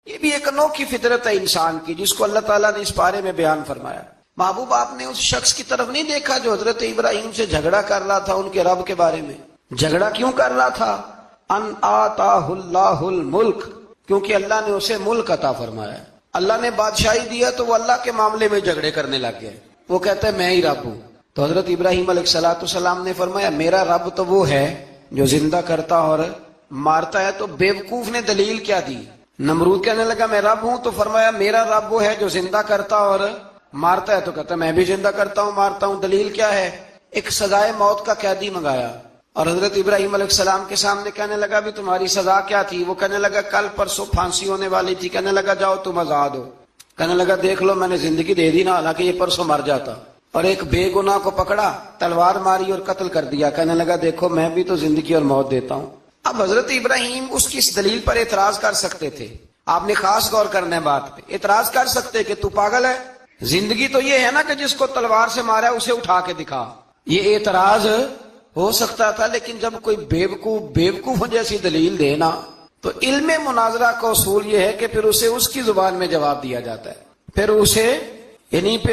یہ بھی ایک انوکھی فطرت ہے انسان کی جس کو اللہ تعالیٰ نے اس بارے میں بیان فرمایا۔ محبوب آپ نے اس شخص کی طرف نہیں دیکھا جو حضرت ابراہیم سے جھگڑا کر رہا تھا ان کے رب کے بارے میں؟ جھگڑا کیوں کر رہا تھا؟ ان آتاہ اللہ الملک، کیونکہ اللہ نے اسے ملک عطا فرمایا۔ اللہ نے بادشاہی دیا تو وہ اللہ کے معاملے میں جھگڑے کرنے لگ گئے، وہ کہتا ہے میں ہی رب ہوں۔ تو حضرت ابراہیم علیہ السلام نے فرمایا میرا رب تو وہ ہے جو زندہ کرتا اور مارتا ہے۔ تو بیوقوف نے دلیل کیا دی؟ نمرود کہنے لگا میں رب ہوں، تو فرمایا میرا رب وہ ہے جو زندہ کرتا اور مارتا ہے، تو کہتا ہے میں بھی زندہ کرتا ہوں مارتا ہوں۔ دلیل کیا ہے؟ ایک سزائے موت کا قیدی منگایا اور حضرت ابراہیم علیہ السلام کے سامنے کہنے لگا بھی تمہاری سزا کیا تھی؟ وہ کہنے لگا کل پرسوں پھانسی ہونے والی تھی۔ کہنے لگا جاؤ تم آزاد ہو۔ کہنے لگا دیکھ لو میں نے زندگی دے دی نا، حالانکہ یہ پرسوں مر جاتا۔ اور ایک بے گناہ کو پکڑا، تلوار ماری اور قتل کر دیا۔ کہنے لگا دیکھو میں بھی تو زندگی اور موت دیتا ہوں۔ اب حضرت ابراہیم اس کی اس دلیل پر اعتراض کر سکتے تھے، آپ نے خاص غور کرنا ہے بات پہ۔ اعتراض کر سکتے کہ تو پاگل ہے، زندگی تو یہ ہے نا کہ جس کو تلوار سے مارا ہے اسے اٹھا کے دکھا، یہ اعتراض ہو سکتا تھا۔ لیکن جب کوئی بیوقوف جیسی دلیل دے نا، تو علم مناظرہ کا اصول یہ ہے کہ پھر اسے اس کی زبان میں جواب دیا جاتا ہے، پھر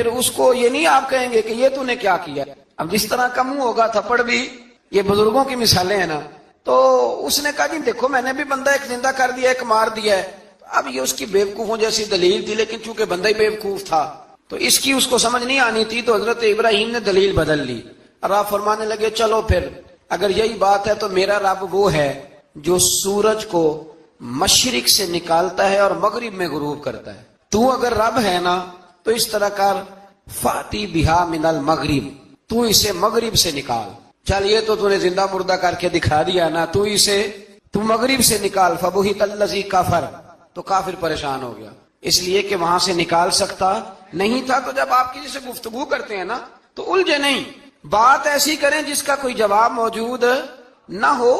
اس کو یہ نہیں آپ کہیں گے کہ یہ تو نے کیا کیا۔ اب جس طرح کا منہ ہوگا تھپڑ بھی، یہ بزرگوں کی مثالیں ہیں نا، تو اس نے کہا جی دیکھو میں نے بھی بندہ ایک زندہ کر دیا ایک مار دیا ہے۔ اب یہ اس کی بیوقوفوں جیسی دلیل تھی، لیکن چونکہ بندہ ہی بیوقوف تھا تو اس کی اس کو سمجھ نہیں آنی تھی، تو حضرت ابراہیم نے دلیل بدل لی اور آپ فرمانے لگے چلو پھر اگر یہی بات ہے تو میرا رب وہ ہے جو سورج کو مشرق سے نکالتا ہے اور مغرب میں غروب کرتا ہے۔ تو اگر رب ہے نا تو اس طرح کر فاتی بہا من المغرب، تو اسے مغرب سے نکال۔ چل یہ تو نے زندہ مردہ کر کے دکھا دیا نا، تو مغرب سے نکال۔ فبہت الذی کفر، تو کافر پریشان ہو گیا اس لیے کہ وہاں سے نکال سکتا نہیں تھا۔ تو جب آپ کسی سے گفتگو کرتے ہیں نا تو الجھے نہیں، بات ایسی کریں جس کا کوئی جواب موجود نہ ہو۔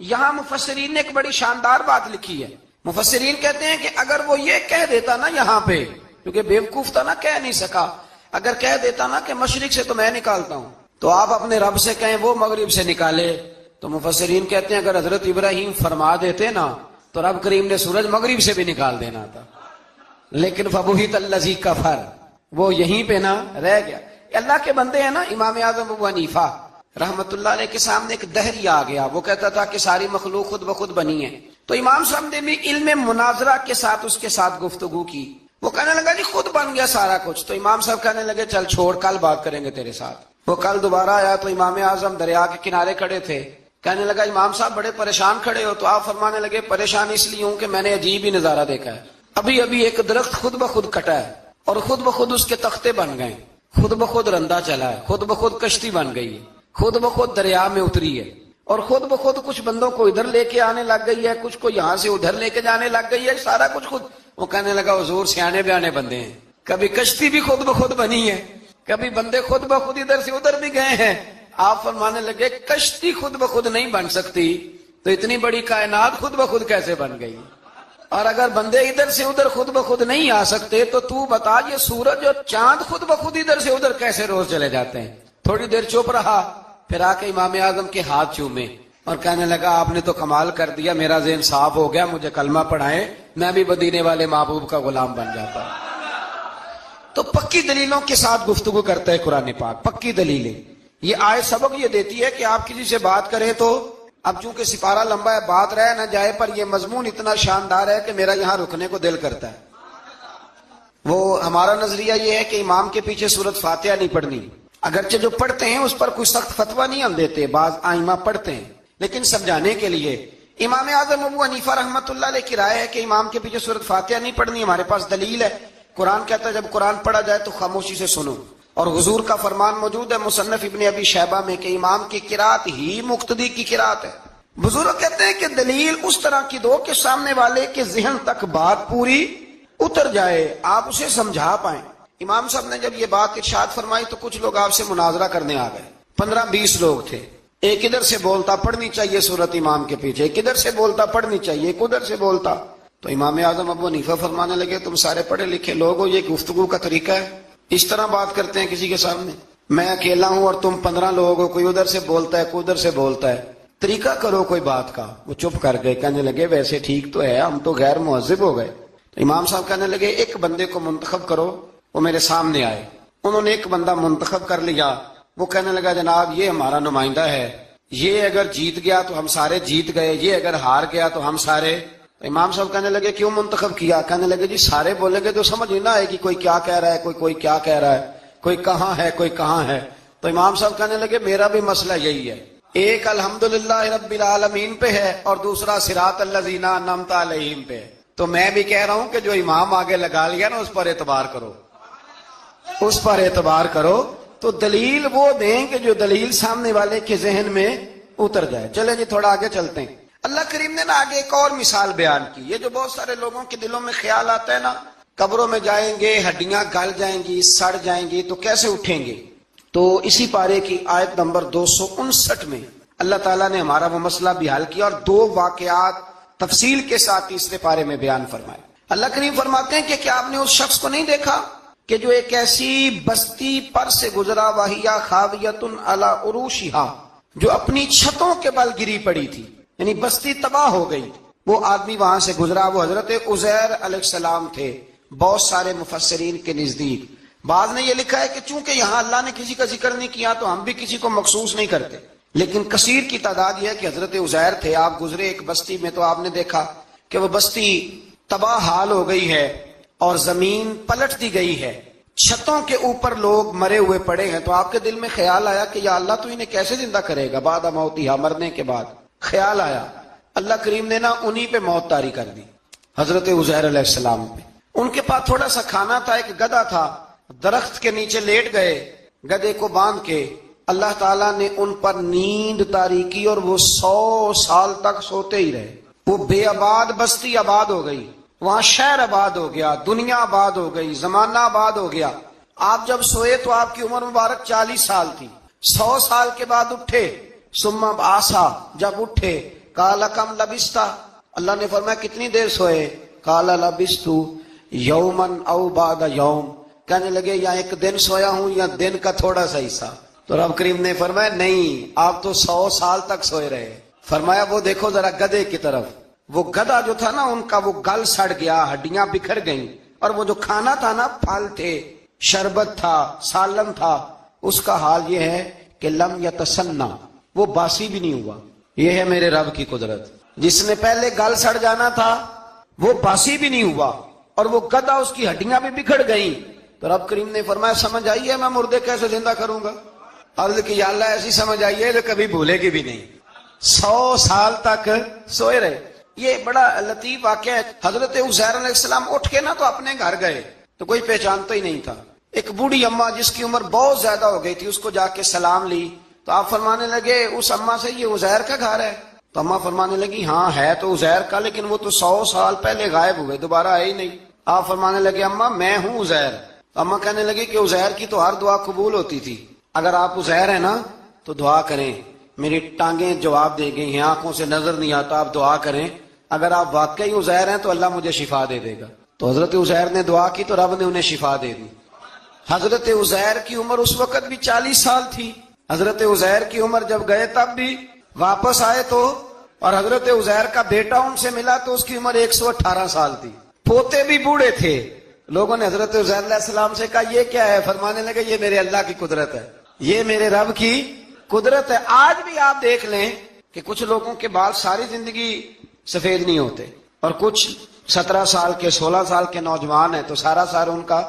یہاں مفسرین نے ایک بڑی شاندار بات لکھی ہے۔ مفسرین کہتے ہیں کہ اگر وہ یہ کہہ دیتا نا یہاں پہ، کیونکہ بیوقوف تھا نا کہہ نہیں سکا، اگر کہہ دیتا نا کہ مشرق سے تو میں نکالتا ہوں، تو آپ اپنے رب سے کہیں وہ مغرب سے نکالے، تو مفسرین کہتے ہیں اگر حضرت ابراہیم فرما دیتے نا تو رب کریم نے سورج مغرب سے بھی نکال دینا تھا، لیکن فبہت الذی کفر، وہ یہیں پہ نہ رہ گیا۔ اللہ کے بندے ہیں نا، امام اعظم ابو حنیفہ رحمت اللہ علیہ کے سامنے ایک دہری آ گیا، وہ کہتا تھا کہ ساری مخلوق خود بخود بنی ہے۔ تو امام صاحب نے بھی علم مناظرہ کے ساتھ اس کے ساتھ گفتگو کی، وہ کہنے لگا جی خود بن گیا سارا کچھ۔ تو امام صاحب کہنے لگے چل چھوڑ کل بات کریں گے تیرے ساتھ۔ وہ کل دوبارہ آیا تو امام اعظم دریا کے کنارے کھڑے تھے، کہنے لگا امام صاحب بڑے پریشان کھڑے ہو؟ تو آپ فرمانے لگے پریشان اس لیے ہوں کہ میں نے عجیب ہی نظارہ دیکھا ہے، ابھی ایک درخت خود بخود کٹا ہے اور خود بخود اس کے تختے بن گئے، خود بخود رندہ چلا ہے، خود بخود کشتی بن گئی ہے، خود بخود دریا میں اتری ہے، اور خود بخود کچھ بندوں کو ادھر لے کے آنے لگ گئی ہے، کچھ کو یہاں سے ادھر لے کے جانے لگ گئی ہے، سارا کچھ خود۔ وہ کہنے لگا حضور سیانے بیانے بندے ہیں، کبھی کشتی بھی خود بخود بنی ہے، کبھی بندے خود بخود ادھر سے ادھر بھی گئے ہیں۔ آپ فرمانے لگے کشتی خود بخود نہیں بن سکتی تو اتنی بڑی کائنات خود بخود کیسے بن گئی؟ اور اگر بندے ادھر سے ادھر خود بخود نہیں آ سکتے تو بتا یہ سورج اور چاند خود بخود ادھر سے ادھر کیسے روز چلے جاتے ہیں؟ تھوڑی دیر چپ رہا، پھر آ کے امام اعظم کے ہاتھ چومے اور کہنے لگا آپ نے تو کمال کر دیا، میرا ذہن صاف ہو گیا، مجھے کلمہ پڑھائیں، میں بھی مدینے والے محبوب کا غلام بن جاتا۔ تو پکی دلیلوں کے ساتھ گفتگو کرتا ہے قرآن پاک، پکی دلیلیں۔ یہ آیت سبق یہ دیتی ہے کہ آپ کسی سے بات کریں تو اب چونکہ سپارہ لمبا ہے بات رہ نہ جائے، پر یہ مضمون اتنا شاندار ہے کہ میرا یہاں رکنے کو دل کرتا ہے۔ وہ ہمارا نظریہ یہ ہے کہ امام کے پیچھے سورۃ فاتحہ نہیں پڑھنی، اگرچہ جو پڑھتے ہیں اس پر کوئی سخت فتویٰ نہیں ہم دیتے، بعض آئمہ پڑھتے ہیں، لیکن سمجھانے کے لیے امام اعظم ابو حنیفہ رحمۃ اللہ علیہ کی رائے ہے کہ امام کے پیچھے سورۃ فاتحہ نہیں پڑھنی۔ ہمارے پاس دلیل ہے، قرآن کہتا ہے جب قرآن پڑھا جائے تو خاموشی سے سنو، اور حضور کا فرمان موجود ہے مصنف ابن ابی شیبہ میں کہ امام کی قرات ہی مقتدی کی قرات ہے۔ بزرگ کہتے ہیں کہ دلیل اس طرح کی دو کہ سامنے والے کے ذہن تک بات پوری اتر جائے، آپ اسے سمجھا پائیں۔ امام صاحب نے جب یہ بات ارشاد فرمائی تو کچھ لوگ آپ سے مناظرہ کرنے آ گئے، 15-20 لوگ تھے، ایک ادھر سے بولتا پڑھنی چاہیے صورت امام کے پیچھے، ایک ادھر سے بولتا پڑھنی چاہیے، ایک ادھر سے بولتا۔ تو امام اعظم ابو حنیفہ فرمانے لگے تم سارے پڑھے لکھے لوگ ہو، یہ گفتگو کا طریقہ ہے؟ اس طرح بات کرتے ہیں کسی کے سامنے؟ میں اکیلا ہوں اور تم 15 لوگ ہو، کوئی ادھر سے بولتا ہے کوئی ادھر سے بولتا ہے، طریقہ کرو کوئی بات کا۔ وہ چپ کر گئے، کہنے لگے ویسے ٹھیک تو ہے، ہم تو غیر مہذب ہو گئے، تو امام صاحب کہنے لگے ایک بندے کو منتخب کرو، وہ میرے سامنے آئے۔ انہوں نے ایک بندہ منتخب کر لیا، وہ کہنے لگا جناب یہ ہمارا نمائندہ ہے، یہ اگر جیت گیا تو ہم سارے جیت گئے، یہ اگر ہار گیا تو ہم سارے۔ امام صاحب کہنے لگے کیوں منتخب کیا؟ کہنے لگے جی سارے بولیں گے تو سمجھ نہیں نہ آئے گی کوئی کیا کہہ رہا ہے، کوئی کیا کہہ رہا ہے، کوئی کہاں ہے کوئی کہاں ہے۔ تو امام صاحب کہنے لگے میرا بھی مسئلہ یہی ہے، ایک الحمدللہ رب العالمین پہ ہے اور دوسرا صراط الذین انعمت علیہم پہ ہے۔ تو میں بھی کہہ رہا ہوں کہ جو امام آگے لگا لیا نا اس پر اعتبار کرو، اس پر اعتبار کرو۔ تو دلیل وہ دیں کہ جو دلیل سامنے والے کے ذہن میں اتر جائے۔ چلیں جی تھوڑا آگے چلتے ہیں۔ اللہ کریم نے نا آگے ایک اور مثال بیان کی۔ یہ جو بہت سارے لوگوں کے دلوں میں خیال آتا ہے نا، قبروں میں جائیں گے ہڈیاں گل جائیں گی سڑ جائیں گی تو کیسے اٹھیں گے؟ تو اسی پارے کی آیت نمبر 259 میں اللہ تعالیٰ نے ہمارا وہ مسئلہ بھی حل کیا اور دو واقعات تفصیل کے ساتھ تیسرے پارے میں بیان فرمائے۔ اللہ کریم فرماتے ہیں کہ کیا آپ نے اس شخص کو نہیں دیکھا کہ جو ایک ایسی بستی پر سے گزرا وَهِيَ خَاوِيَةٌ عَلَىٰ عُرُوشِهَا، جو اپنی چھتوں کے بل گری پڑی تھی، یعنی بستی تباہ ہو گئی۔ وہ آدمی وہاں سے گزرا، وہ حضرت عزیر علیہ السلام تھے۔ بہت سارے مفسرین کے نزدیک بعض نے یہ لکھا ہے کہ چونکہ یہاں اللہ نے کسی کا ذکر نہیں کیا تو ہم بھی کسی کو مخصوص نہیں کرتے، لیکن کثیر کی تعداد یہ ہے کہ حضرت عزیر تھے۔ آپ گزرے ایک بستی میں تو آپ نے دیکھا کہ وہ بستی تباہ حال ہو گئی ہے اور زمین پلٹ دی گئی ہے، چھتوں کے اوپر لوگ مرے ہوئے پڑے ہیں۔ تو آپ کے دل میں خیال آیا کہ یا اللہ تو انہیں کیسے زندہ کرے گا بعد موتہا، مرنے کے بعد۔ خیال آیا، اللہ کریم نے نا انہی پہ موت طاری کر دی، حضرت عزیر علیہ السلام پہ۔ ان کے پاس تھوڑا سا کھانا تھا، ایک گدھا تھا، درخت کے نیچے لیٹ گئے گدھے کو باندھ کے۔ اللہ تعالیٰ نے ان پر نیند طاری کی اور وہ 100 سال تک سوتے ہی رہے۔ وہ بے آباد بستی آباد ہو گئی، وہاں شہر آباد ہو گیا، دنیا آباد ہو گئی، زمانہ آباد ہو گیا۔ آپ جب سوئے تو آپ کی عمر مبارک 40 سال تھی۔ 100 سال کے بعد اٹھے، ثم بعثا، جب اٹھے قال کم لبثت، اللہ نے فرمایا کتنی دیر سوئے؟ قال لبثت یوما او بعد یوم، کہنے لگے یا ایک دن سویا ہوں یا دن کا تھوڑا سا حصہ۔ تو رب کریم نے فرمایا نہیں، آپ تو 100 سال تک سوئے رہے۔ فرمایا وہ دیکھو ذرا گدھے کی طرف، وہ گدھا جو تھا نا ان کا وہ گل سڑ گیا، ہڈیاں بکھر گئیں، اور وہ جو کھانا تھا نا پھل تھے، شربت تھا، سالن تھا، اس کا حال یہ ہے کہ لم یتسنہ، وہ باسی بھی نہیں ہوا۔ یہ ہے میرے رب کی قدرت، جس نے پہلے گل سڑ جانا تھا وہ باسی بھی نہیں ہوا، اور وہ گدھا اس کی ہڈیاں بھی بکھر گئیں۔ تو رب کریم نے فرمایا سمجھ آئی ہے میں مردے کیسے زندہ کروں گا؟ عرض کی یا اللہ ایسی سمجھ آئی ہے جو کبھی بھولے گی بھی نہیں۔ 100 سال تک سوئے رہے۔ یہ بڑا لطیف واقعہ ہے۔ حضرت عزیر علیہ السلام اٹھ کے نا تو اپنے گھر گئے تو کوئی پہچانتا ہی نہیں تھا۔ ایک بوڑھی اماں جس کی عمر بہت زیادہ ہو گئی تھی، اس کو جا کے سلام لی تو آپ فرمانے لگے اس اماں سے یہ عزیر کا گھر ہے؟ تو اماں فرمانے لگی ہاں ہے تو عزیر کا، لیکن وہ تو 100 سال پہلے غائب ہوئے، دوبارہ آئے ہی نہیں۔ آپ فرمانے لگے اماں میں ہوں عزیر۔ تو اماں کہنے لگی کہ عزیر کی تو ہر دعا قبول ہوتی تھی، اگر آپ عزیر ہیں نا تو دعا کریں، میری ٹانگیں جواب دے گئی ہیں، آنکھوں سے نظر نہیں آتا، آپ دعا کریں، اگر آپ واقعی عزیر ہیں تو اللہ مجھے شفا دے دے گا۔ تو حضرت عزیر نے دعا کی تو رب نے انہیں شفا دے دی۔ حضرت عزیر کی عمر اس وقت بھی 40 سال تھی۔ حضرت عزیر کی عمر جب گئے تب بھی واپس آئے تو، اور حضرت عزیر کا بیٹا ان سے ملا تو اس کی عمر 118 سال تھی، پوتے بھی بوڑھے تھے۔ لوگوں نے حضرت عزیر علیہ السلام سے کہا یہ کیا ہے؟ فرمانے لگے یہ میرے اللہ کی قدرت ہے، یہ میرے رب کی قدرت ہے۔ آج بھی آپ دیکھ لیں کہ کچھ لوگوں کے بال ساری زندگی سفید نہیں ہوتے، اور کچھ 17 سال کے 16 سال کے نوجوان ہیں تو سارا ان کا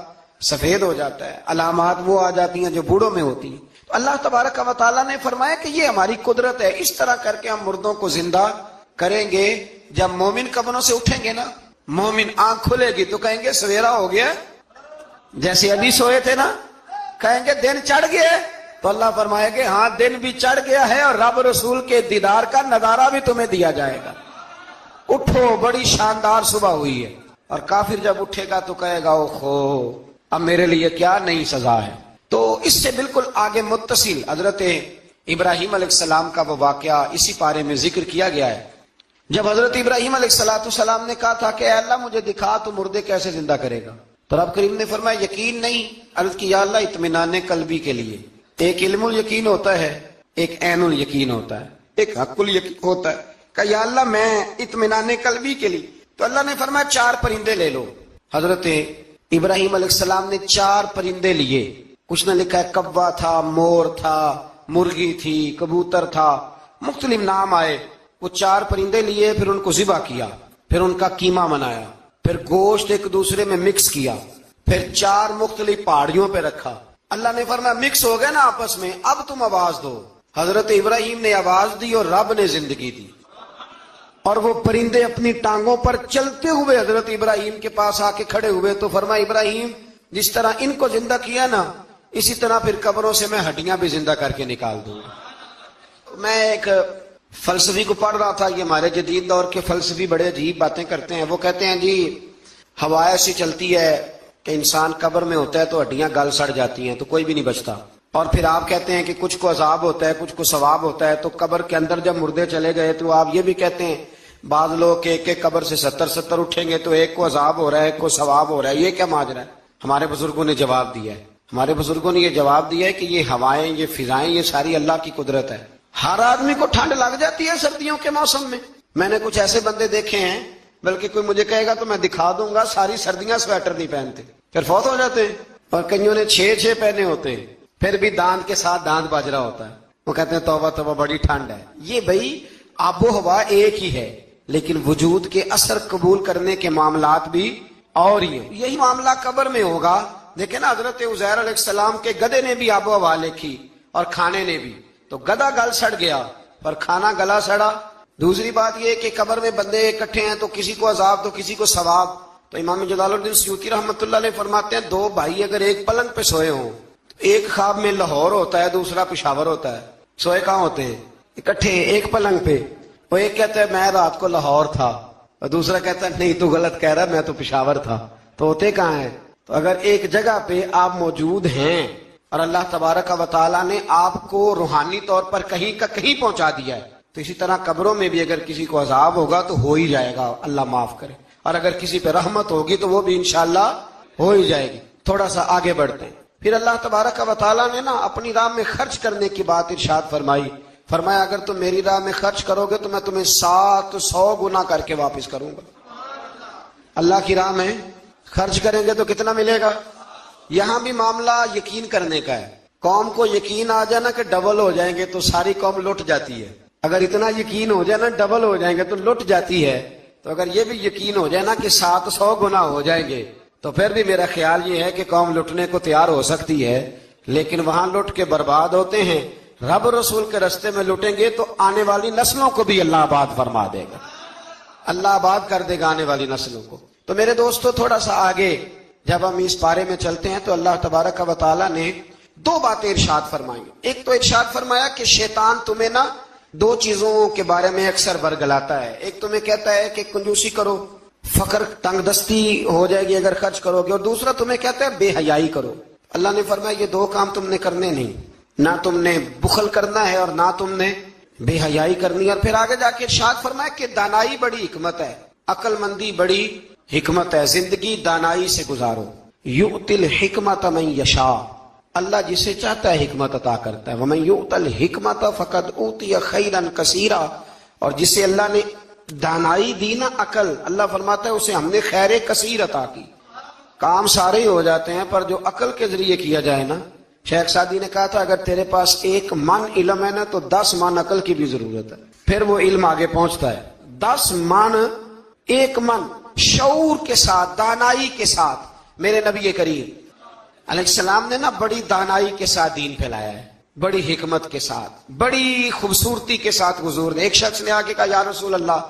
سفید ہو جاتا ہے، علامات وہ آ جاتی ہیں جو بوڑھوں میں ہوتی ہیں۔ تو اللہ تبارک و تعالیٰ نے فرمایا کہ یہ ہماری قدرت ہے، اس طرح کر کے ہم مردوں کو زندہ کریں گے۔ جب مومن قبروں سے اٹھیں گے نا، مومن آنکھ کھلے گی تو کہیں گے سویرا ہو گیا، جیسے ابھی سوئے تھے نا، کہیں گے دن چڑھ گیا، تو اللہ فرمائے گے ہاں دن بھی چڑھ گیا ہے اور رب رسول کے دیدار کا نظارہ بھی تمہیں دیا جائے گا، اٹھو بڑی شاندار صبح ہوئی ہے۔ اور کافر جب اٹھے گا تو کہے گا اوہو اب میرے لیے کیا نئی سزا ہے۔ تو اس سے بالکل آگے متصل حضرت ابراہیم علیہ السلام کا وہ واقعہ اسی پارے میں ذکر کیا گیا ہے۔ جب حضرت ابراہیم علیہ السلام نے کہا تھا کہ اے اللہ مجھے دکھا تو مردے کیسے زندہ کرے گا، تو رب کریم نے فرمایا یقین نہیں؟ عرض کی یا اللہ اطمینان قلبی کے لیے ایک علم الیقین ہوتا ہے، ایک عین الیقین ہوتا ہے، ایک حق الیقین ہوتا ہے۔ کہ یا اللہ میں اطمینان قلبی کے لیے تو اللہ نے فرمایا 4 پرندے لے لو. حضرت ابراہیم علیہ السلام نے 4 پرندے لیے. کچھ نے لکھا ہے کوا تھا، مور تھا، مرغی تھی، کبوتر تھا، مختلف نام آئے. وہ 4 پرندے لیے، پھر ان کو ذبح کیا، پھر ان کا قیمہ بنایا، پھر گوشت ایک دوسرے میں مکس کیا، پھر 4 مختلف پہاڑیوں پہ رکھا. اللہ نے فرمایا مکس ہو گئے نا آپس میں، اب تم آواز دو. حضرت ابراہیم نے آواز دی اور رب نے زندگی دی. اور وہ پرندے اپنی ٹانگوں پر چلتے ہوئے حضرت ابراہیم کے پاس آ کے کھڑے ہوئے. تو فرمایا ابراہیم جس طرح ان کو زندہ کیا نا، اسی طرح پھر قبروں سے میں ہڈیاں بھی زندہ کر کے نکال دوں گا. میں ایک فلسفی کو پڑھ رہا تھا. یہ ہمارے جدید دور کے فلسفی بڑے عجیب باتیں کرتے ہیں. وہ کہتے ہیں جی ہوا ایسی چلتی ہے کہ انسان قبر میں ہوتا ہے تو ہڈیاں گل سڑ جاتی ہیں تو کوئی بھی نہیں بچتا. اور پھر آپ کہتے ہیں کہ کچھ کو عذاب ہوتا ہے، کچھ کو ثواب ہوتا ہے. تو قبر کے اندر جب مردے چلے گئے تو آپ یہ بھی کہتے ہیں بعض لوگ کہ ایک قبر سے 70 اٹھیں گے تو ایک کو عذاب ہو رہا ہے، ایک کو ثواب ہو رہا ہے. یہ کیا ماجرا ہے؟ ہمارے بزرگوں نے جواب دیا ہے. ہمارے بزرگوں نے یہ جواب دیا ہے کہ یہ ہوائیں، یہ فضائیں، یہ ساری اللہ کی قدرت ہے. ہر آدمی کو ٹھنڈ لگ جاتی ہے سردیوں کے موسم میں. میں نے کچھ ایسے بندے دیکھے ہیں، بلکہ کوئی مجھے کہے گا تو میں دکھا دوں گا، ساری سردیاں سویٹر نہیں پہنتے، پھر فوت ہو جاتے ہیں. اور کئیوں نے 6 پہنے ہوتے ہیں، پھر بھی دانت کے ساتھ دانت بج رہا ہوتا ہے. وہ کہتے ہیں توبہ توبہ بڑی ٹھنڈ ہے. یہ بھائی آب و ہوا ایک ہی ہے، لیکن وجود کے اثر قبول کرنے کے معاملات بھی اور ہی ہیں. یہی معاملہ قبر میں ہوگا. دیکھیں نا حضرت عزیر علیہ السلام کے گدھے نے بھی آب و ہوا لکھی اور کھانے نے بھی. تو گدھا گل سڑ گیا پر کھانا گلا سڑا. دوسری بات یہ کہ قبر میں بندے اکٹھے ہیں تو کسی کو عذاب تو کسی کو ثواب. تو امام جلال الدین سیوطی رحمۃ اللہ علیہ فرماتے ہیں 2 بھائی اگر ایک پلنگ پہ سوئے ہوں، ایک خواب میں لاہور ہوتا ہے، دوسرا پشاور ہوتا ہے. سوئے کہاں ہوتے ہیں؟ اکٹھے ایک پلنگ پہ. وہ ایک کہتا ہے میں رات کو لاہور تھا، اور دوسرا کہتا ہے نہیں تو غلط کہہ رہا، میں تو پشاور تھا. تو ہوتے کہاں ہیں؟ تو اگر ایک جگہ پہ آپ موجود ہیں اور اللہ تبارک و تعالیٰ نے آپ کو روحانی طور پر کہیں کا کہیں پہنچا دیا ہے، تو اسی طرح قبروں میں بھی اگر کسی کو عذاب ہوگا تو ہو ہی جائے گا، اللہ معاف کرے. اور اگر کسی پہ رحمت ہوگی تو وہ بھی انشاءاللہ ہو ہی جائے گی. تھوڑا سا آگے بڑھتے ہیں. پھر اللہ تبارک و تعالیٰ نے نا اپنی راہ میں خرچ کرنے کی بات ارشاد فرمائی. فرمایا اگر تم میری راہ میں خرچ کرو گے تو میں تمہیں 700 گنا کر کے واپس کروں گا. اللہ کی راہ میں خرچ کریں گے تو کتنا ملے گا؟ یہاں بھی معاملہ یقین کرنے کا ہے. قوم کو یقین آ جائے نا کہ ڈبل ہو جائیں گے تو ساری قوم لٹ جاتی ہے. اگر اتنا یقین ہو جائے نا ڈبل ہو جائیں گے تو لٹ جاتی ہے. تو اگر یہ بھی یقین ہو جائے نا کہ 700 گنا ہو جائیں گے تو پھر بھی میرا خیال یہ ہے کہ قوم لٹنے کو تیار ہو سکتی ہے. لیکن وہاں لٹ کے برباد ہوتے ہیں. رب رسول کے رستے میں لٹیں گے تو آنے والی نسلوں کو بھی اللہ آباد فرما دے گا، اللہ آباد کر دے گا آنے والی نسلوں کو. تو میرے دوستو تھوڑا سا آگے جب ہم اس پارے میں چلتے ہیں تو اللہ تبارک و تعالیٰ نے 2 باتیں ارشاد فرمائی. ایک تو ارشاد فرمایا کہ شیطان تمہیں نا 2 چیزوں کے بارے میں اکثر برگلاتا ہے. ایک تمہیں کہتا ہے کہ کنجوسی کرو، فقر تنگ دستی ہو جائے گی اگر خرچ کرو گے، اور دوسرا تمہیں کہتا ہے بے حیائی کرو. اللہ نے فرمایا یہ 2 کام تم نے کرنے نہیں، نہ تم نے بخل کرنا ہے اور نہ تم نے بے حیائی کرنی. اور پھر آگے جا کے ارشاد فرمایا کہ دانائی بڑی حکمت ہے، عقل مندی بڑی حکمت ہے، زندگی دانائی سے گزارو. یؤتی الحکمت من یشاء، اللہ جسے چاہتا ہے حکمت عطا کرتا ہے. ومن یؤت الحکمت فقد اوتی خیرا کثیرا، اور جسے اللہ نے دانائی دی نا عقل، اللہ فرماتا ہے اسے ہم نے خیر کثیر عطا کی. کام سارے ہی ہو جاتے ہیں پر جو عقل کے ذریعے کیا جائے نا، شیخ سعدی نے کہا تھا اگر تیرے پاس 1 من علم ہے نا تو 10 من عقل کی بھی ضرورت ہے، پھر وہ علم آگے پہنچتا ہے. 10 من 1 من شعور کے ساتھ، دانائی کے ساتھ. میرے نبی کریم علیہ السلام نے نا بڑی دانائی کے ساتھ دین پھیلایا ہے، بڑی حکمت کے ساتھ، بڑی خوبصورتی کے ساتھ. حضور نے ایک شخص نے آگے کہا یا رسول اللہ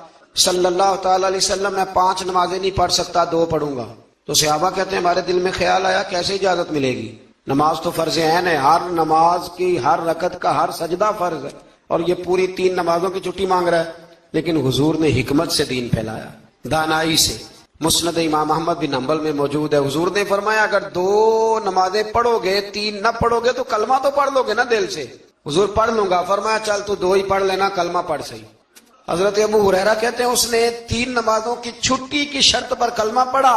صلی اللہ تعالی علیہ وسلم میں 5 نمازیں نہیں پڑھ سکتا، 2 پڑھوں گا. تو صحابہ کہتے ہیں ہمارے دل میں خیال آیا کیسے اجازت ملے گی؟ نماز تو فرض عین ہے، ہر نماز کی ہر رکعت کا ہر سجدہ فرض ہے، اور یہ پوری 3 نمازوں کی چھٹی مانگ رہا ہے. لیکن حضور نے حکمت سے دین پھیلایا، دانائی سے. مسند امام احمد بن حنبل میں موجود ہے. حضور نے فرمایا اگر 2 نمازیں پڑھو گے 3 نہ پڑھو گے تو کلمہ تو پڑھ لو گے نا دل سے. حضور پڑھ لوں گا. فرمایا چل تو 2 ہی پڑھ لینا، کلمہ پڑھ صحیح. حضرت ابو ہریرہ کہتے ہیں اس نے 3 نمازوں کی چھٹی کی شرط پر کلمہ پڑھا،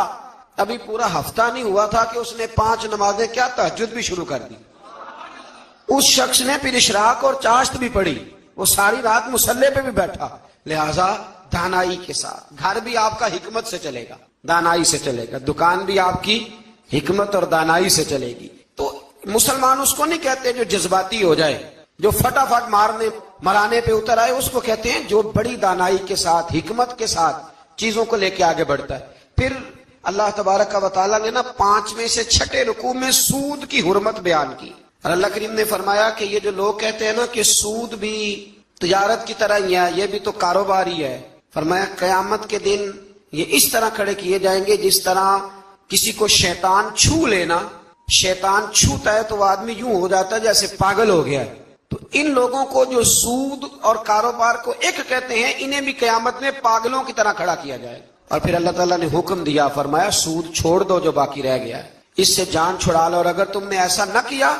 ابھی پورا ہفتہ نہیں ہوا تھا کہ اس نے 5 نمازیں کیا تہجد بھی شروع کر دی. اس شخص نے پھر اشراق اور چاشت بھی پڑھی، وہ ساری رات مصلی پہ بھی بیٹھا. لہٰذا دانائی کے ساتھ. گھر بھی آپ کا حکمت سے چلے گا, دانائی سے چلے گا. دکان بھی آپ کی حکمت اور دانائی سے چلے گی. تو مسلمان اس کو نہیں کہتے جو جذباتی ہو جائے, جو فٹافٹ مرانے پہ اتر آئے, اس کو کہتے ہیں جو بڑی دانائی کے ساتھ, حکمت کے ساتھ چیزوں کو لے کے آگے بڑھتا ہے. پھر اللہ تبارک و تعالیٰ نے 5ویں سے 6 رکوع میں سود کی حرمت بیان کی, اور اللہ کریم نے فرمایا کہ یہ جو لوگ کہتے ہیں نا کہ سود بھی تجارت کی طرح ہی ہے, یہ بھی تو کاروبار ہی ہے, فرمایا قیامت کے دن یہ اس طرح کھڑے کیے جائیں گے جس طرح کسی کو شیطان چھو لینا. شیطان چھوتا ہے تو وہ آدمی یوں ہو جاتا ہے جیسے پاگل ہو گیا ہے. تو ان لوگوں کو جو سود اور کاروبار کو ایک کہتے ہیں, انہیں بھی قیامت میں پاگلوں کی طرح کھڑا کیا جائے. اور پھر اللہ تعالیٰ نے حکم دیا, فرمایا سود چھوڑ دو جو باقی رہ گیا ہے, اس سے جان چھڑا لو. اور اگر تم نے ایسا نہ کیا,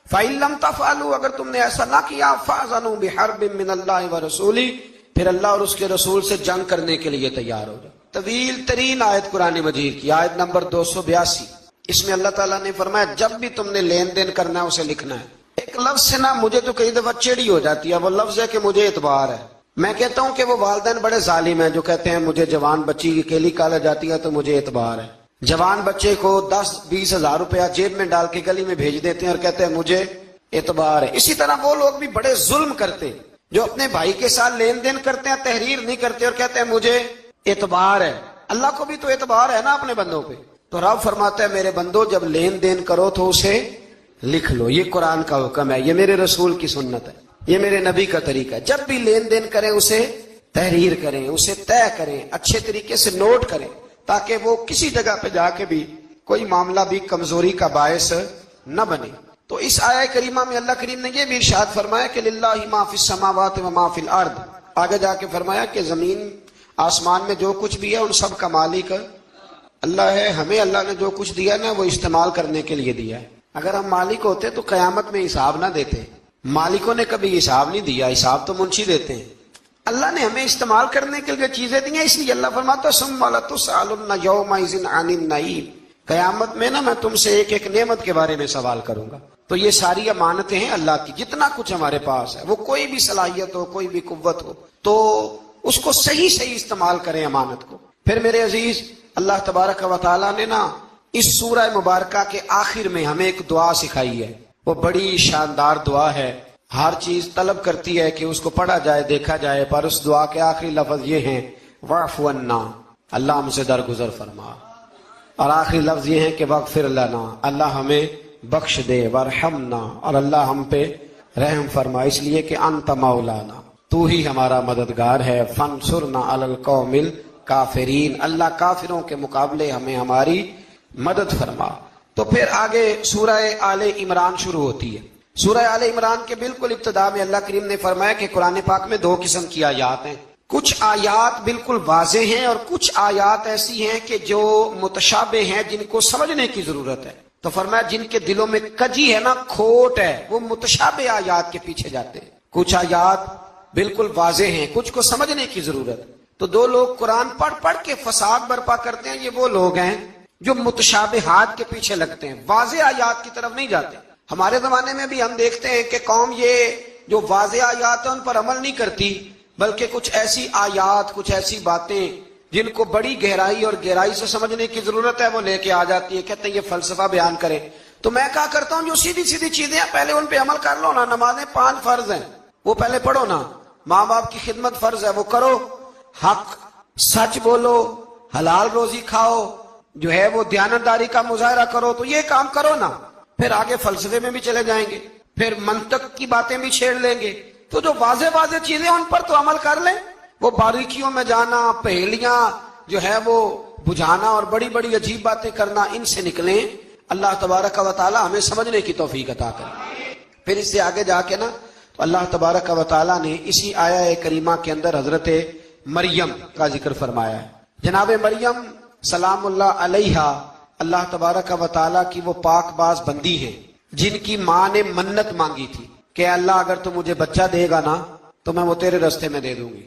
فَإِن لَمْ تَفْعَلُوا, اگر تم نے ایسا نہ کیا, فَأْذَنُوا بِحَرْبٍ مِّنَ اللَّهِ وَرَسُولِهِ, پھر اللہ اور اس کے رسول سے جنگ کرنے کے لیے تیار ہو جاؤ. طویل ترین آیت قرآن مجید کی, آیت نمبر 282. اس میں اللہ تعالیٰ نے فرمایا جب بھی تم نے لین دین کرنا ہے اسے لکھنا ہے. ایک لفظ سے نا مجھے تو کئی دفعہ چڑی ہو جاتی ہے, وہ لفظ ہے کہ مجھے اعتبار ہے. میں کہتا ہوں کہ وہ والدین بڑے ظالم ہیں جو کہتے ہیں مجھے جوان بچی کی کیلی کالج جاتی ہے تو مجھے اعتبار ہے. جوان بچے کو 10-20 ہزار روپیہ جیب میں ڈال کے گلی میں بھیج دیتے ہیں اور کہتے ہیں مجھے اعتبار ہے. اسی طرح وہ لوگ بھی بڑے ظلم کرتے جو اپنے بھائی کے ساتھ لین دین کرتے ہیں, تحریر نہیں کرتے اور کہتے ہیں مجھے اعتبار ہے. اللہ کو بھی تو اعتبار ہے نا اپنے بندوں پہ. تو رب فرماتا ہے میرے بندو جب لین دین کرو تو اسے لکھ لو. یہ قرآن کا حکم ہے, یہ میرے رسول کی سنت ہے, یہ میرے نبی کا طریقہ ہے. جب بھی لین دین کریں اسے تحریر کریں, اسے طے کریں, اچھے طریقے سے نوٹ کریں, تاکہ وہ کسی جگہ پہ جا کے بھی کوئی معاملہ بھی کمزوری کا باعث نہ بنے. تو اس آیہ کریمہ میں اللہ کریم نے یہ بھی ارشاد فرمایا کہ للہ ما فی السماوات و ما فی الارض. آگے جا کے فرمایا کہ زمین آسمان میں جو کچھ بھی ہے ان سب کا مالک اللہ ہے. ہمیں اللہ نے جو کچھ دیا نا وہ استعمال کرنے کے لیے دیا ہے. اگر ہم مالک ہوتے تو قیامت میں حساب نہ دیتے. مالکوں نے کبھی حساب نہیں دیا, حساب تو منشی دیتے ہیں. اللہ نے ہمیں استعمال کرنے کے لیے چیزیں دی ہیں, اس لیے اللہ فرماتا ہے ثم لتسألن یومئذ عن النعیم. قیامت میں نا میں تم سے ایک ایک نعمت کے بارے میں سوال کروں گا. تو یہ ساری امانتیں ہیں اللہ کی, جتنا کچھ ہمارے پاس ہے, وہ کوئی بھی صلاحیت ہو, کوئی بھی قوت ہو, تو اس کو صحیح استعمال کریں امانت کو. پھر میرے عزیز اللہ تبارک و تعالیٰ نے نا اس سورہ مبارکہ کے آخر میں ہمیں ایک دعا سکھائی ہے. وہ بڑی شاندار دعا ہے, ہر چیز طلب کرتی ہے کہ اس کو پڑھا جائے, دیکھا جائے, پر اس دعا کے آخری لفظ یہ ہیں واعف عنا, اللہ ہم سے درگزر فرما. اور آخری لفظ یہ ہے کہ واغفر لنا, اللہ ہمیں بخش دے, وارحمنا, اور اللہ ہم پہ رحم فرما, اس لیے کہ انت مولانا, تو ہی ہمارا مددگار ہے. فانصرنا علی القوم الکافرین, اللہ کافروں کے مقابلے ہمیں ہماری مدد فرما. تو پھر آگے سورہ آل عمران شروع ہوتی ہے. سورہ آل عمران کے بالکل ابتدا میں اللہ کریم نے فرمایا کہ قرآن پاک میں 2 قسم کی آیات ہیں. کچھ آیات بالکل واضح ہیں اور کچھ آیات ایسی ہیں کہ جو متشابہ ہیں, جن کو سمجھنے کی ضرورت ہے. تو فرمایا جن کے دلوں میں کجی ہے نا, کھوٹ ہے, وہ متشابہ آیات کے پیچھے جاتے ہیں. کچھ آیات بالکل واضح ہیں, کچھ کو سمجھنے کی ضرورت. تو 2 لوگ قرآن پڑھ کے فساد برپا کرتے ہیں, یہ وہ لوگ ہیں جو متشابہات کے پیچھے لگتے ہیں, واضح آیات کی طرف نہیں جاتے. ہمارے زمانے میں بھی ہم دیکھتے ہیں کہ قوم یہ جو واضح آیات ہیں ان پر عمل نہیں کرتی, بلکہ کچھ ایسی آیات, کچھ ایسی باتیں جن کو بڑی گہرائی اور گہرائی سے سمجھنے کی ضرورت ہے وہ لے کے آ جاتی ہے, کہتے ہیں یہ فلسفہ بیان کرے. تو میں کہا کرتا ہوں جو سیدھی چیزیں ہیں پہلے ان پہ عمل کر لو نا. نمازیں 5 فرض ہیں, وہ پہلے پڑھو نا. ماں باپ کی خدمت فرض ہے, وہ کرو. حق سچ بولو, حلال روزی کھاؤ, جو ہے وہ دیانتداری کا مظاہرہ کرو. تو یہ کام کرو نا, پھر آگے فلسفے میں بھی چلے جائیں گے, پھر منطق کی باتیں بھی چھیڑ لیں گے. تو جو واضح چیزیں ان پر تو عمل کر لیں. وہ باریکیوں میں جانا, پہیلیاں جو ہے وہ بجھانا اور بڑی عجیب باتیں کرنا, ان سے نکلیں. اللہ تبارک و تعالی ہمیں سمجھنے کی توفیق عطا کرے. پھر اس سے آگے جا کے نا تو اللہ تبارک و تعالی نے اسی آیہ کریمہ کے اندر حضرت مریم کا ذکر فرمایا ہے. جناب مریم سلام اللہ علیہا اللہ تبارک و تعالیٰ کی وہ پاک باز بندی ہیں جن کی ماں نے منت مانگی تھی کہ اللہ اگر تو مجھے بچہ دے گا نا تو میں وہ تیرے رستے میں دے دوں گی.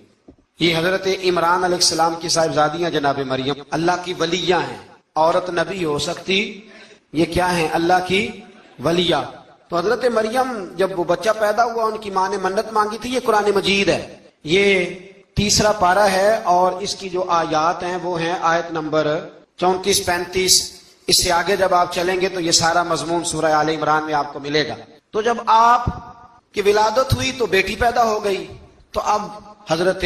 یہ حضرت عمران علیہ السلام کی صاحبزادیاں جناب مریم اللہ کی ولیہ ہیں. عورت نبی ہو سکتی, یہ کیا ہیں, اللہ کی ولیہ. تو حضرت مریم جب وہ بچہ پیدا ہوا ان کی ماں نے منت مانگی تھی. یہ قرآن مجید ہے, یہ تیسرا پارہ ہے اور اس کی جو آیات ہیں وہ ہیں آیت نمبر 34-35. اس سے آگے جب آپ چلیں گے تو یہ سارا مضمون سورہ آل عمران میں آپ کو ملے گا. تو جب آپ کی ولادت ہوئی تو بیٹی پیدا ہو گئی، تو اب حضرت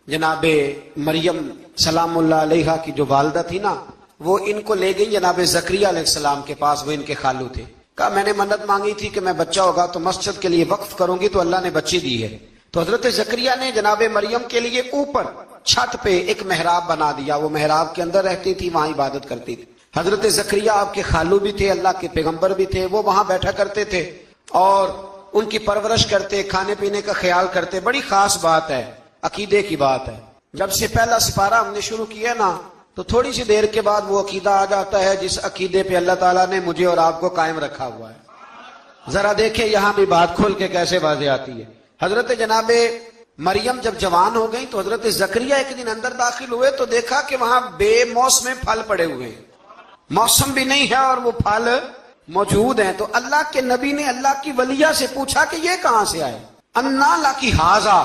جناب مریم سلام اللہ علیہا کی جو والدہ تھی نا، وہ ان کو لے گئی جناب زکریا علیہ السلام کے پاس. وہ ان کے خالو تھے. کہا میں نے منت مانگی تھی کہ میں بچہ ہوگا تو مسجد کے لیے وقف کروں گی، تو اللہ نے بچی دی ہے. تو حضرت زکریا نے جناب مریم کے لیے اوپر چھت پہ ایک محراب بنا دیا. وہ محراب کے اندر رہتی تھی، وہاں عبادت کرتی تھی. حضرت زکریا آپ کے خالو بھی تھے، اللہ کے پیغمبر بھی تھے. وہ وہاں بیٹھا کرتے تھے اور ان کی پرورش کرتے، کھانے پینے کا خیال کرتے. بڑی خاص بات ہے، عقیدے کی بات ہے. جب سے پہلا سپارہ ہم نے شروع کیا نا، تو تھوڑی سی دیر کے بعد وہ عقیدہ آ جاتا ہے جس عقیدے پہ اللہ تعالیٰ نے مجھے اور آپ کو قائم رکھا ہوا ہے. ذرا دیکھیں یہاں بھی بات کھول کے کیسے واضح آتی ہے. حضرت جناب مریم جب جوان ہو گئی تو حضرت زکریا ایک دن اندر داخل ہوئے تو دیکھا کہ وہاں بے موسم پھل پڑے ہوئے ہیں. موسم بھی نہیں ہے اور وہ پھل موجود ہیں. تو اللہ کے نبی نے اللہ کی ولیہ سے پوچھا کہ یہ کہاں سے آئے؟ انا لکی ھذا.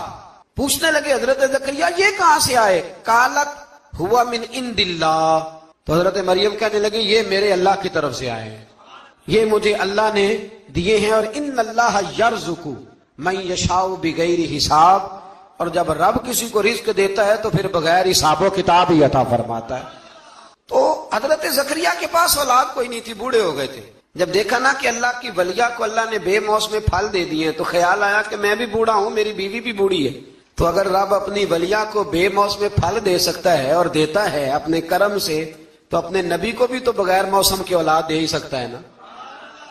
پوچھنے لگے حضرت زکریا یہ کہاں سے آئے؟ قالت ہوا من عند اللہ. تو حضرت مریم کہنے لگے یہ میرے اللہ کی طرف سے آئے ہیں، یہ مجھے اللہ نے دیے ہیں. اور ان اللہ یرزق من یشاء بغیر حساب. اور جب رب کسی کو رزق دیتا ہے تو پھر بغیر حساب و کتاب ہی عطا فرماتا ہے. تو حضرت زکریا کے پاس اولاد کوئی نہیں تھی، بوڑھے ہو گئے تھے. جب دیکھا نا کہ اللہ کی ولیہ کو اللہ نے بے موسم پھل دے دیے تو خیال آیا کہ میں بھی بوڑھا ہوں، میری بیوی بھی بوڑھی ہے، تو اگر رب اپنی ولیہ کو بے موسم پھل دے سکتا ہے اور دیتا ہے اپنے کرم سے، تو اپنے نبی کو بھی تو بغیر موسم کی اولاد دے ہی سکتا ہے نا.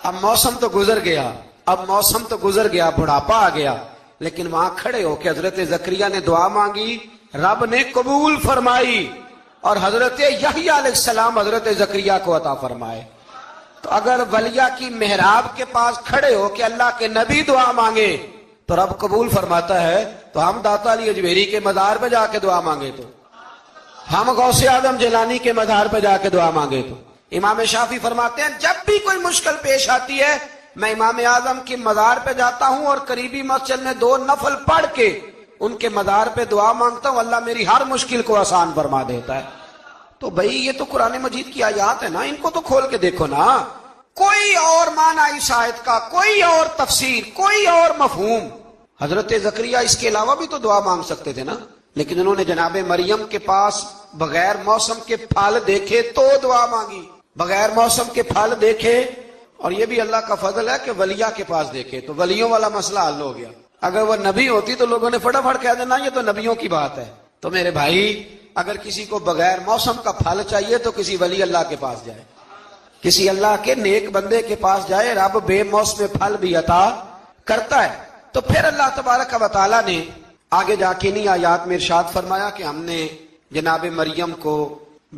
اب موسم تو گزر گیا، بڑھاپا آ گیا، لیکن وہاں کھڑے ہو کے حضرت زکریا نے دعا مانگی، رب نے قبول فرمائی اور حضرت یحییٰ علیہ السلام حضرت زکریا کو عطا فرمائے. تو اگر ولیہ کی محراب کے پاس کھڑے ہو کے اللہ کے نبی دعا مانگے تو رب قبول فرماتا ہے، تو ہم داتا علی اجمیری کے مزار پہ جا کے دعا مانگے تو، ہم غوث اعظم جیلانی کے مزار پہ جا کے دعا مانگے تو. امام شافعی فرماتے ہیں جب بھی کوئی مشکل پیش آتی ہے میں امام اعظم کی مزار پہ جاتا ہوں اور قریبی مسجد میں 2 نفل پڑھ کے ان کے مزار پہ دعا مانگتا ہوں، اللہ میری ہر مشکل کو آسان فرما دیتا ہے. تو بھائی یہ تو قرآن مجید کی آیات ہے نا، ان کو تو کھول کے دیکھو نا. کوئی اور معنی اس آیت کا، کوئی اور تفسیر، کوئی اور مفہوم. حضرت زکریا اس کے علاوہ بھی تو دعا مانگ سکتے تھے نا، لیکن انہوں نے جناب مریم کے پاس بغیر موسم کے پھل دیکھے تو دعا مانگی، بغیر موسم کے پھل دیکھے. اور یہ بھی اللہ کا فضل ہے کہ ولیہ کے پاس دیکھے تو ولیوں والا مسئلہ حل ہو گیا. اگر وہ نبی ہوتی تو لوگوں نے فٹافٹ کہہ دینا یہ تو نبیوں کی بات ہے. تو میرے بھائی اگر کسی کو بغیر موسم کا پھل چاہیے تو کسی ولی اللہ کے پاس جائے، کسی اللہ کے نیک بندے کے پاس جائے، رب بے موسم پھل بھی عطا کرتا ہے. تو پھر اللہ تبارک و تعالیٰ نے آگے جا کے نہیں آیات میں ارشاد فرمایا کہ ہم نے جناب مریم کو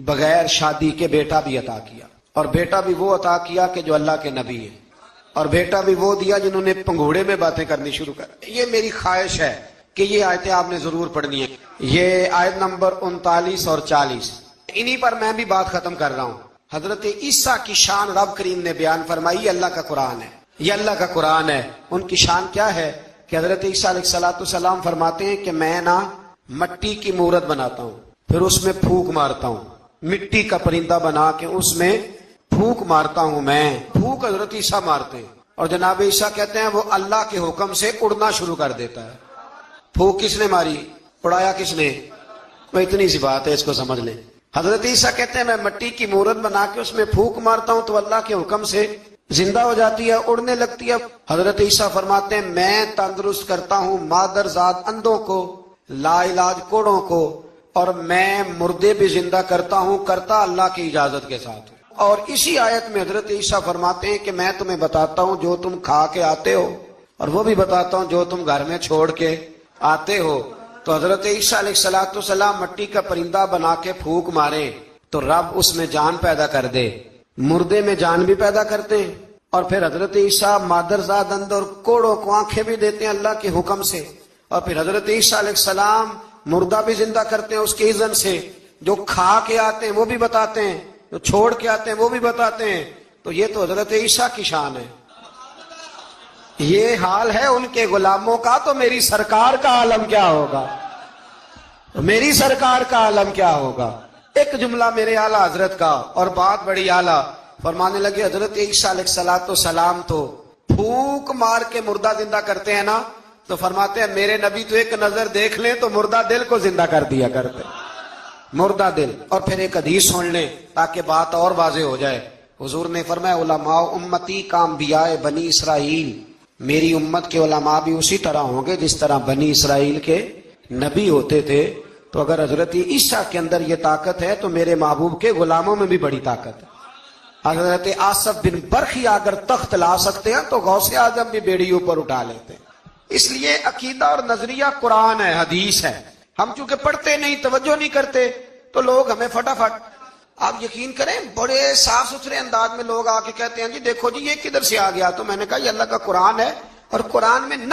بغیر شادی کے بیٹا بھی عطا کیا، اور بیٹا بھی وہ عطا کیا کہ جو اللہ کے نبی ہے، اور بیٹا بھی وہ دیا جنہوں نے پنگھوڑے میں باتیں کرنی شروع کر. یہ میری خواہش ہے کہ یہ آیتیں آپ نے ضرور پڑھنی ہے. یہ آیت نمبر 39 اور 40 انہی پر میں بھی بات ختم کر رہا ہوں. حضرت عیسیٰ کی شان رب کریم نے بیان فرمائی. یہ اللہ کا قرآن ہے، یہ اللہ کا قرآن ہے. ان کی شان کیا ہے کہ حضرت عیسیٰ علیہ السلام فرماتے ہیں کہ میں نا مٹی کی مورت بناتا ہوں، پھر اس میں پھونک مارتا ہوں، مٹی کا پرندہ بنا کے اس میں پھونک مارتا ہوں. میں پھونک حضرت عیسیٰ مارتے ہیں اور جناب عیسیٰ کہتے ہیں وہ اللہ کے حکم سے اڑنا شروع کر دیتا ہے. پھونک کس نے ماری؟ اڑایا کس نے؟ وہ اتنی سی بات ہے، اس کو سمجھ لیں. حضرت عیسیٰ کہتے ہیں میں مٹی کی مورت بنا کے اس میں پھونک مارتا ہوں تو اللہ کے حکم سے زندہ ہو جاتی ہے، اڑنے لگتی ہے. حضرت عیسیٰ فرماتے ہیں میں تندرست کرتا ہوں مادرزاد اندھوں کو، لا علاج کوڑوں کو، اور میں مردے بھی زندہ کرتا ہوں، کرتا اللہ کی اجازت کے ساتھ. اور اسی آیت میں حضرت عیسیٰ فرماتے ہیں کہ میں تمہیں بتاتا ہوں جو تم کھا کے آتے ہو، اور وہ بھی بتاتا ہوں جو تم گھر میں چھوڑ کے آتے ہو. تو حضرت عیسیٰ علیہ السلام مٹی کا پرندہ بنا کے پھونک مارے تو رب اس میں جان پیدا کر دے، مردے میں جان بھی پیدا کرتے ہیں. اور پھر حضرت عیسیٰ مادرزاد اندھ اور کوڑوں کو آنکھیں بھی دیتے ہیں اللہ کے حکم سے. اور پھر حضرت عیسیٰ علیہ السلام مردہ بھی زندہ کرتے ہیں اس کے اذن سے. جو کھا کے آتے ہیں وہ بھی بتاتے ہیں، جو چھوڑ کے آتے ہیں وہ بھی بتاتے ہیں. تو یہ تو حضرت عیسیٰ کی شان ہے. یہ حال ہے ان کے غلاموں کا، تو میری سرکار کا عالم کیا ہوگا. میری سرکار کا عالم کیا ہوگا؟ ایک جملہ میرے اعلیٰ حضرت کا اور بات بڑی اعلیٰ، فرمانے لگے حضرت عیسیٰ علیہ السلام تو پھونک مار کے مردہ زندہ کرتے ہیں نا، تو فرماتے ہیں میرے نبی تو ایک نظر دیکھ لیں تو مردہ دل کو زندہ کر دیا کرتے، مردہ دل۔ اور پھر ایک حدیث سن لیں تاکہ بات اور واضح ہو جائے۔ حضور نے فرمایا علماء امتی کا انبیاء بنی اسرائیل، میری امت کے علماء بھی اسی طرح ہوں گے جس طرح بنی اسرائیل کے نبی ہوتے تھے۔ تو اگر حضرت عیسیٰ کے اندر یہ طاقت ہے تو میرے محبوب کے غلاموں میں بھی بڑی طاقت ہے۔ حضرت آصف بن برخی اگر تخت لا سکتے ہیں تو غوث اعظم بھی بیڑی اوپر اٹھا لیتے ہیں۔ اس لیے عقیدہ اور نظریہ قرآن ہے، حدیث ہے۔ ہم چونکہ پڑھتے نہیں، توجہ نہیں کرتے، تو لوگ ہمیں فٹافٹ، آپ یقین کریں بڑے صاف ستھرے انداز میں لوگ آ کے کہتے ہیں جی دیکھو جی یہ کدھر سے آ گیا، تو میں نے کہا یہ اللہ کا قرآن ہے، اور قرآن میں